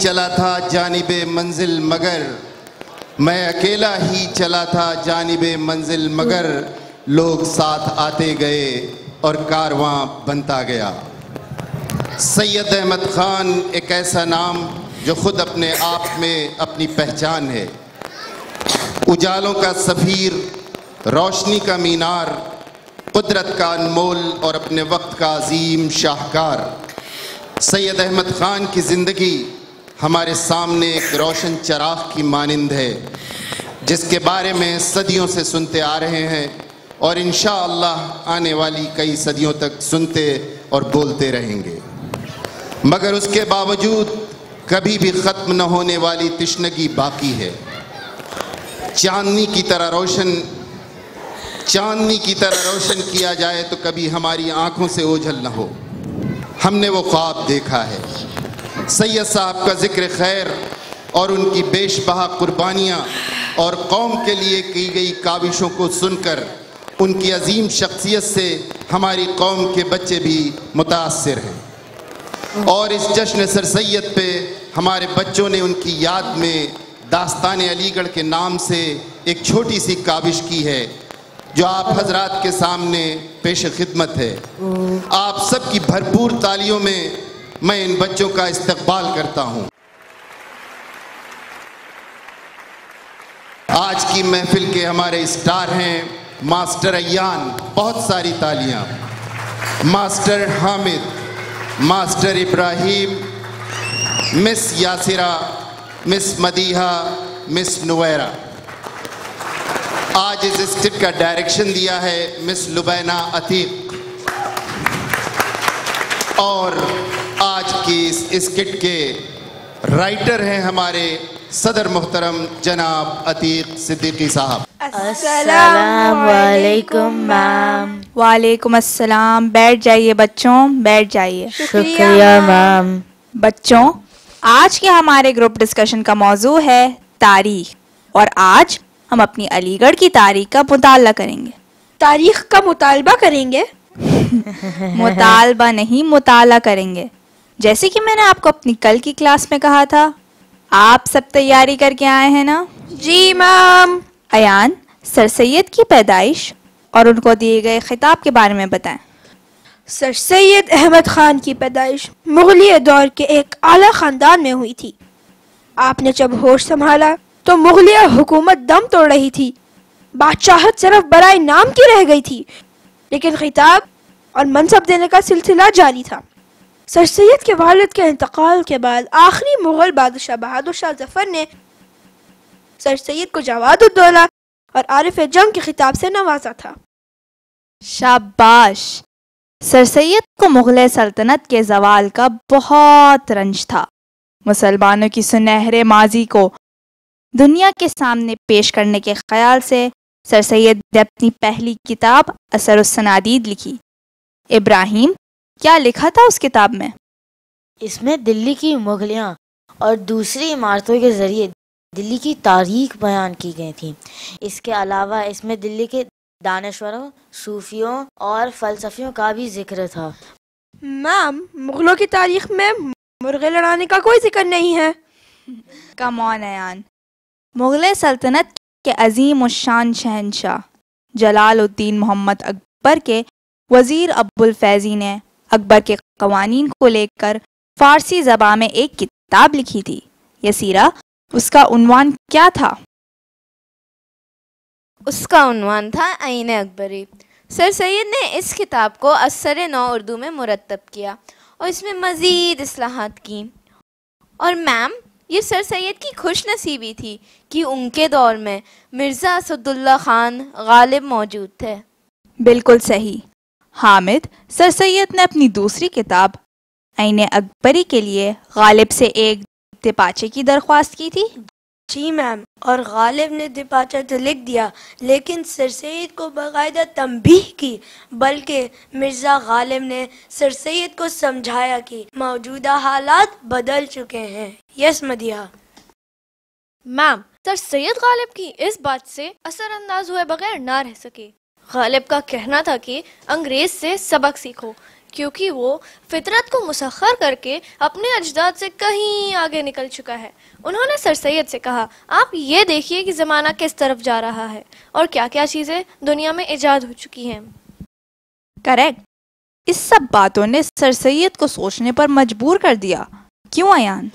چلا تھا جانب منزل مگر، میں اکیلا ہی چلا تھا جانب منزل مگر، لوگ ساتھ آتے گئے اور کارواں بنتا گیا۔ سید احمد خان ایک ایسا نام جو خود اپنے آپ میں اپنی پہچان ہے، اجالوں کا سفیر، روشنی کا مینار، قدرت کا انمول اور اپنے وقت کا عظیم شاہکار۔ سید احمد خان کی زندگی ہمارے سامنے ایک روشن چراغ کی مانند ہے، جس کے بارے میں صدیوں سے سنتے آ رہے ہیں اور انشاءاللہ آنے والی کئی صدیوں تک سنتے اور بولتے رہیں گے، مگر اس کے باوجود کبھی بھی ختم نہ ہونے والی تشنگی باقی ہے۔ چاندنی کی طرح روشن کیا جائے تو کبھی ہماری آنکھوں سے اوجھل نہ ہو۔ ہم نے وہ خواب دیکھا ہے، سید صاحب کا ذکر خیر اور ان کی بیش بہا قربانیاں اور قوم کے لیے کی گئی کاوشوں کو سن کر ان کی عظیم شخصیت سے ہماری قوم کے بچے بھی متاثر ہیں، اور اس جشن سر سید پہ ہمارے بچوں نے ان کی یاد میں داستان علی گڑھ کے نام سے ایک چھوٹی سی کاوش کی ہے جو آپ حضرات کے سامنے پیش خدمت ہے۔ آپ سب کی بھرپور تالیوں میں میں ان بچوں کا استقبال کرتا ہوں۔ آج کی محفل کے ہمارے اسٹار ہیں ماسٹر ایان، بہت ساری تالیاں، ماسٹر حامد، ماسٹر ابراہیم، مس یاسرہ، مس مدیحہ، مس نویرہ۔ آج اس اسکٹ کا ڈائریکشن دیا ہے مس لبینہ عتیق، اور آج کی اس اسکٹ کے رائٹر ہیں ہمارے صدر محترم جناب عتیق صدیقی صاحب۔ السلام علیکم میم۔ وعلیکم السلام۔ بیٹھ جائیے بچوں، بیٹھ جائیے۔ شکریہ میم۔ بچوں، آج کے ہمارے گروپ ڈسکشن کا موضوع ہے تاریخ، اور آج ہم اپنی علی گڑھ کی تاریخ کا مطالعہ کریں گے۔ تاریخ کا مطالبہ کریں گے؟ مطالبہ نہیں، مطالعہ کریں گے۔ جیسے کہ میں نے آپ کو اپنی کل کی کلاس میں کہا تھا، آپ سب تیاری کر کے آئے ہیں نا؟ جی میم۔ ایان، سر سید کی پیدائش اور ان کو دیے گئے خطاب کے بارے میں بتائیں۔ سر سید احمد خان کی پیدائش مغلیہ دور کے ایک اعلیٰ خاندان میں ہوئی تھی۔ آپ نے جب ہوش سنبھالا تو مغلیہ حکومت دم توڑ رہی تھی، بادشاہت صرف برائے نام کی رہ گئی تھی، لیکن خطاب اور منصب دینے کا سلسلہ جاری تھا۔ سر سید کے والد کے انتقال کے بعد آخری مغل بادشاہ بہادر شاہ ظفر نے سر سید کو جواد الدولہ اور عارف جنگ کے خطاب سے نوازا تھا۔ شاباش! سر سید کو مغلیہ سلطنت کے زوال کا بہت رنج تھا۔ مسلمانوں کی سنہرے ماضی کو دنیا کے سامنے پیش کرنے کے خیال سے سر سید نے اپنی پہلی کتاب اثر السنادید لکھی۔ ابراہیم، کیا لکھا تھا اس کتاب میں؟ اس میں دلی کی مغلیاں اور دوسری عمارتوں کے ذریعے دلی کی تاریخ بیان کی گئی تھی۔ اس کے علاوہ اس میں دلی کے دانشوروں، صوفیوں اور فلسفیوں کا بھی ذکر تھا۔ میم، مغلوں کی تاریخ میں مرغے لڑانے کا کوئی ذکر نہیں ہے۔ کم آن ایان، مغلیہ سلطنت کے عظیم الشان شہنشاہ جلال الدین محمد اکبر کے وزیر ابو الفیضی نے اکبر کے قوانین کو لے کر فارسی زبان میں ایک کتاب لکھی تھی۔ یسیرہ، اس کا عنوان کیا تھا؟ اس کا عنوان تھا عین اکبری۔ سر سید نے اس کتاب کو اثر نو اردو میں مرتب کیا اور اس میں مزید اصلاحات کی۔ اور میم، یہ سر سید کی خوش نصیبی تھی کہ ان کے دور میں مرزا اسداللہ خان غالب موجود تھے۔ بالکل صحیح۔ حامد، سر سید نے اپنی دوسری کتاب عین اکبری کے لیے غالب سے ایک دپاچے کی درخواست کی تھی۔ جی میم، اور غالب نے دپاچہ تو لکھ دیا، لیکن سر سید کو باقاعدہ تنبیہ کی، بلکہ مرزا غالب نے سر سید کو سمجھایا کہ موجودہ حالات بدل چکے ہیں۔ یس مدیحہ۔ میم، سر سید غالب کی اس بات سے اثر انداز ہوئے بغیر نہ رہ سکے۔ غالب کا کہنا تھا کہ انگریز سے سبق سیکھو، کیونکہ وہ فطرت کو مسخر کر کے اپنے اجداد سے کہیں آگے نکل چکا ہے۔ انہوں نے سر سید سے کہا، آپ یہ دیکھیے کہ زمانہ کس طرف جا رہا ہے اور کیا کیا چیزیں دنیا میں ایجاد ہو چکی ہیں۔ کریکٹ۔ اس سب باتوں نے سر سید کو سوچنے پر مجبور کر دیا، کیوں ایان؟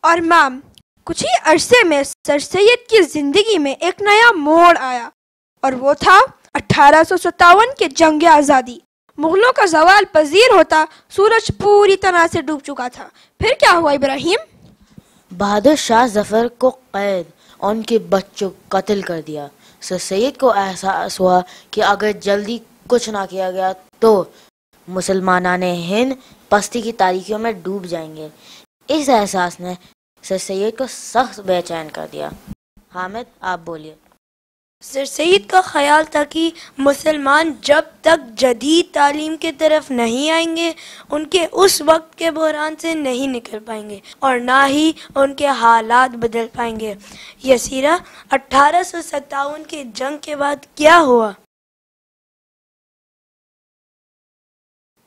اور مام، کچھ ہی عرصے میں سر سید کی زندگی میں ایک نیا موڑ آیا، اور وہ تھا 1857 کے جنگ آزادی۔ مغلوں کا زوال پذیر ہوتا سورج پوری طرح سے ڈوب چکا تھا۔ پھر کیا ہوا ابراہیم؟ بہادر شاہ ظفر کو قید اور ان کے بچوں کو قتل کر دیا۔ سر سید کو احساس ہوا کہ اگر جلدی کچھ نہ کیا گیا تو مسلمانان ہند پستی کی تاریکیوں میں ڈوب جائیں گے۔ اس احساس نے سر سید کو سخت بے چین کر دیا۔ حامد، آپ بولیے۔ سر سید کا خیال تھا کہ مسلمان جب تک جدید تعلیم کی طرف نہیں آئیں گے ان کے اس وقت کے بحران سے نہیں نکل پائیں گے اور نہ ہی ان کے حالات بدل پائیں گے۔ یسیرہ، 1857 کی جنگ کے بعد کیا ہوا؟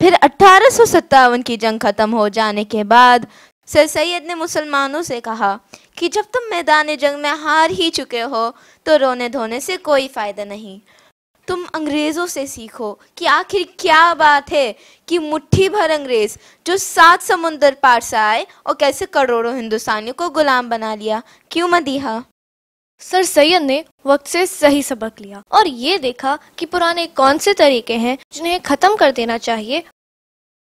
پھر 1857 کی جنگ ختم ہو جانے کے بعد سر سید نے مسلمانوں سے کہا کہ جب تم میدان جنگ میں ہار ہی چکے ہو تو رونے دھونے سے کوئی فائدہ نہیں۔ تم انگریزوں سے سیکھو کہ آخر کیا بات ہے کہ مٹھی بھر انگریز جو 7 سمندر پار سے آئے اور کیسے کروڑوں ہندوستانیوں کو غلام بنا لیا۔ کیوں مدیحہ؟ سر سید نے وقت سے صحیح سبق لیا اور یہ دیکھا کہ پرانے کون سے طریقے ہیں جنہیں ختم کر دینا چاہیے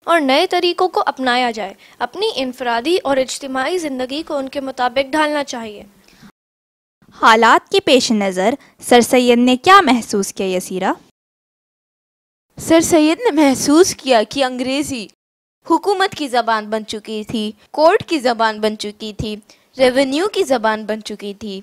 اور نئے طریقوں کو اپنایا جائے۔ اپنی انفرادی اور اجتماعی زندگی کو ان کے مطابق ڈھالنا چاہیے۔ حالات کے پیش نظر سر سید نے کیا محسوس کیا یسیرہ؟ سر سید نے محسوس کیا کہ انگریزی حکومت کی زبان بن چکی تھی، کورٹ کی زبان بن چکی تھی، ریونیو کی زبان بن چکی تھی۔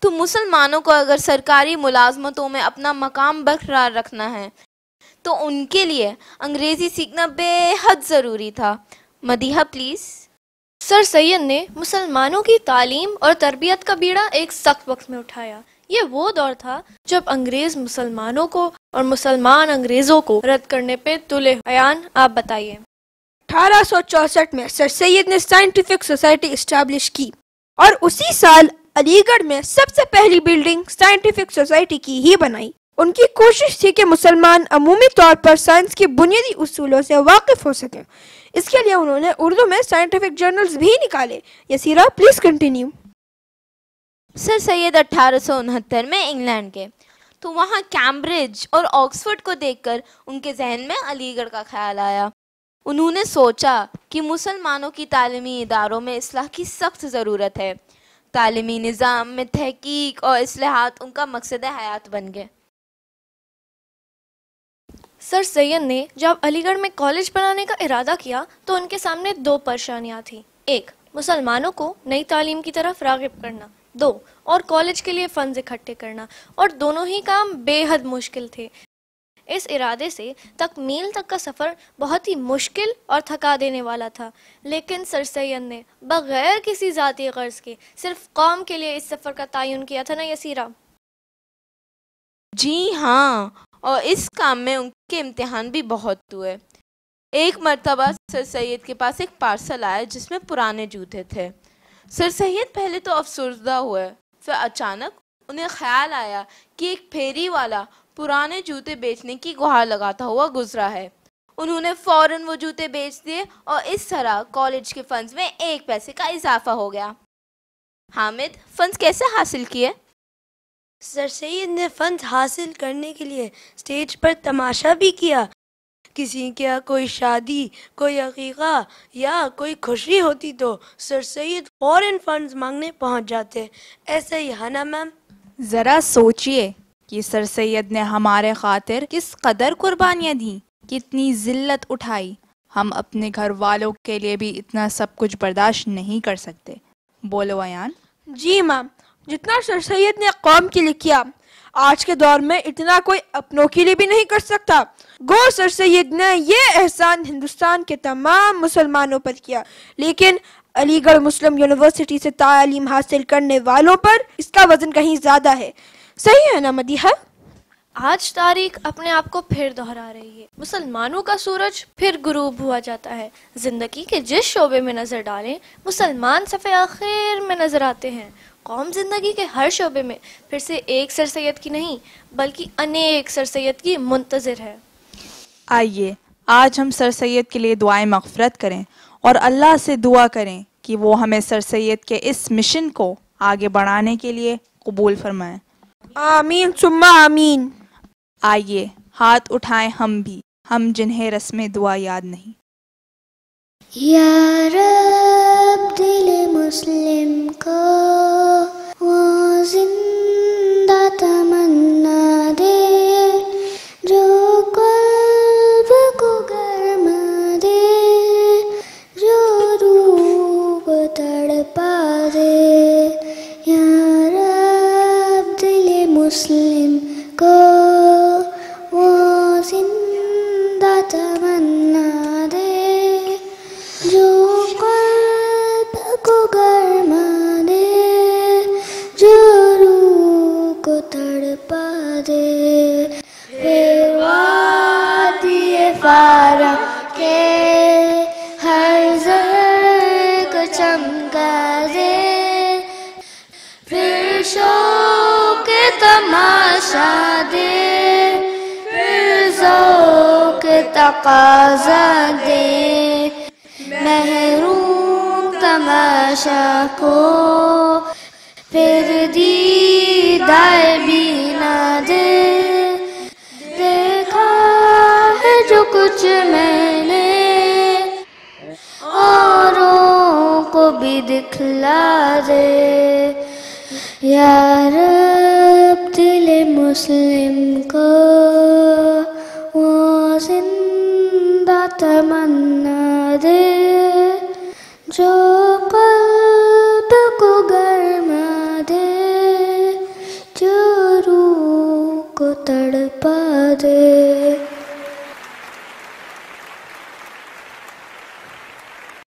تو مسلمانوں کو اگر سرکاری ملازمتوں میں اپنا مقام برقرار رکھنا ہے تو ان کے لیے انگریزی سیکھنا بے حد ضروری تھا۔ مدیحہ پلیز۔ سر سید نے مسلمانوں کی تعلیم اور تربیت کا بیڑا ایک سخت وقت میں اٹھایا۔ یہ وہ دور تھا جب انگریز مسلمانوں کو اور مسلمان انگریزوں کو رد کرنے پہ تلے۔ ایان، آپ بتائیے۔ 1864 میں سر سید نے سائنٹیفک سوسائٹی اسٹیبلش کی اور اسی سال علی گڑھ میں سب سے پہلی بلڈنگ سائنٹیفک سوسائٹی کی ہی بنائی۔ ان کی کوشش تھی کہ مسلمان عمومی طور پر سائنس کے بنیادی اصولوں سے واقف ہو سکیں۔ اس کے لیے انہوں نے اردو میں سائنٹیفک جرنلز بھی نکالے۔ یسیرہ، پلیز کنٹینیو۔ سر سید 1869 میں انگلینڈ گئے تو وہاں کیمبرج اور آکسفورڈ کو دیکھ کر ان کے ذہن میں علی گڑھ کا خیال آیا۔ انہوں نے سوچا کہ مسلمانوں کی تعلیمی اداروں میں اصلاح کی سخت ضرورت ہے۔ تعلیمی نظام میں تحقیق اور اصلاحات ان کا مقصد حیات بن گئے۔ سر سید نے جب علی گڑھ میں کالج بنانے کا ارادہ کیا تو ان کے سامنے 2 پریشانیاں تھیں۔ 1، مسلمانوں کو نئی تعلیم کی طرف راغب کرنا، 2، اور کالج کے لیے فنڈز اکٹھے کرنا، اور دونوں ہی کام بے حد مشکل تھے۔ اس ارادے سے تکمیل تک کا سفر بہت ہی مشکل اور تھکا دینے والا تھا، لیکن سر سید نے بغیر کسی ذاتی غرض کے صرف قوم کے لیے اس سفر کا تعین کیا تھا نا یسیرہ؟ جی ہاں، اور اس کام میں ان کے امتحان بھی بہت ہوئے۔ ایک مرتبہ سر سید کے پاس ایک پارسل آیا جس میں پرانے جوتے تھے۔ سر سید پہلے تو افسردہ ہوئے، پھر اچانک انہیں خیال آیا کہ ایک پھیری والا پرانے جوتے بیچنے کی گہار لگاتا ہوا گزرا ہے۔ انہوں نے فوراً وہ جوتے بیچ دیے اور اس طرح کالج کے فنڈز میں 1 پیسے کا اضافہ ہو گیا۔ حامد، فنڈز کیسے حاصل کیے؟ سر سید نے فنڈز حاصل کرنے کے لیے اسٹیج پر تماشا بھی کیا۔ کسی کیا کوئی شادی، کوئی عقیقہ یا کوئی خوشی ہوتی تو سر سید فوراً فنڈز مانگنے پہنچ جاتے۔ ایسا ہی ہے نا میم؟ ذرا سوچئے کہ سر سید نے ہمارے خاطر کس قدر قربانیاں دیں، کتنی ذلت اٹھائی۔ ہم اپنے گھر والوں کے لیے بھی اتنا سب کچھ برداشت نہیں کر سکتے۔ بولو ایان۔ جی میم، جتنا سر سید نے قوم کے لیے کیا آج کے دور میں اتنا کوئی اپنوں کے لیے بھی نہیں کر سکتا۔ گو سر سید نے یہ احسان ہندوستان کے تمام مسلمانوں پر کیا، لیکن علی گڑھ مسلم یونیورسٹی سے تعلیم حاصل کرنے والوں پر اس کا وزن کہیں زیادہ ہے۔ صحیح ہے نا مدیحہ؟ آج تاریخ اپنے آپ کو پھر دہرا رہی ہے. مسلمانوں کا سورج پھر غروب ہوا جاتا ہے. زندگی کے جس شعبے میں نظر ڈالیں مسلمان صف آخر میں نظر آتے ہیں. قوم زندگی کے ہر شعبے میں پھر سے ایک سر سید کی نہیں بلکہ انیک سر سید کی منتظر ہے. آئیے آج ہم سر سید کے لیے دعائیں مغفرت کریں اور اللہ سے دعا کریں کہ وہ ہمیں سر سید کے اس مشن کو آگے بڑھانے کے لیے قبول فرمائیں. آمین ثم آمین. آئیے ہاتھ اٹھائیں ہم بھی، ہم جنہیں رسم دعا یاد نہیں. یا رب دل مسلم کو وہ زندہ تمنا دے جو قلب کو گرما دے، جو روح کو تڑپا دے. یا رب دل مسلم کو وہ زندہ تمنا دے جو قلب کو گرما دے، جو روح کو تڑپا دے. پھر وادی فارا کے ہر زہر کو چمکا دے، پھر شوق تماشا دے، پھر ذوق تقاضا دے. محروم تماشا کو پھر دیدار بینا دے. دیکھا ہے جو کچھ میں نے اوروں کو بھی دکھلا دے. یا رب دل مسلم کو وہ زندہ تمنا دے جو قلب کو گرما دے، جو روح کو تڑپا دے.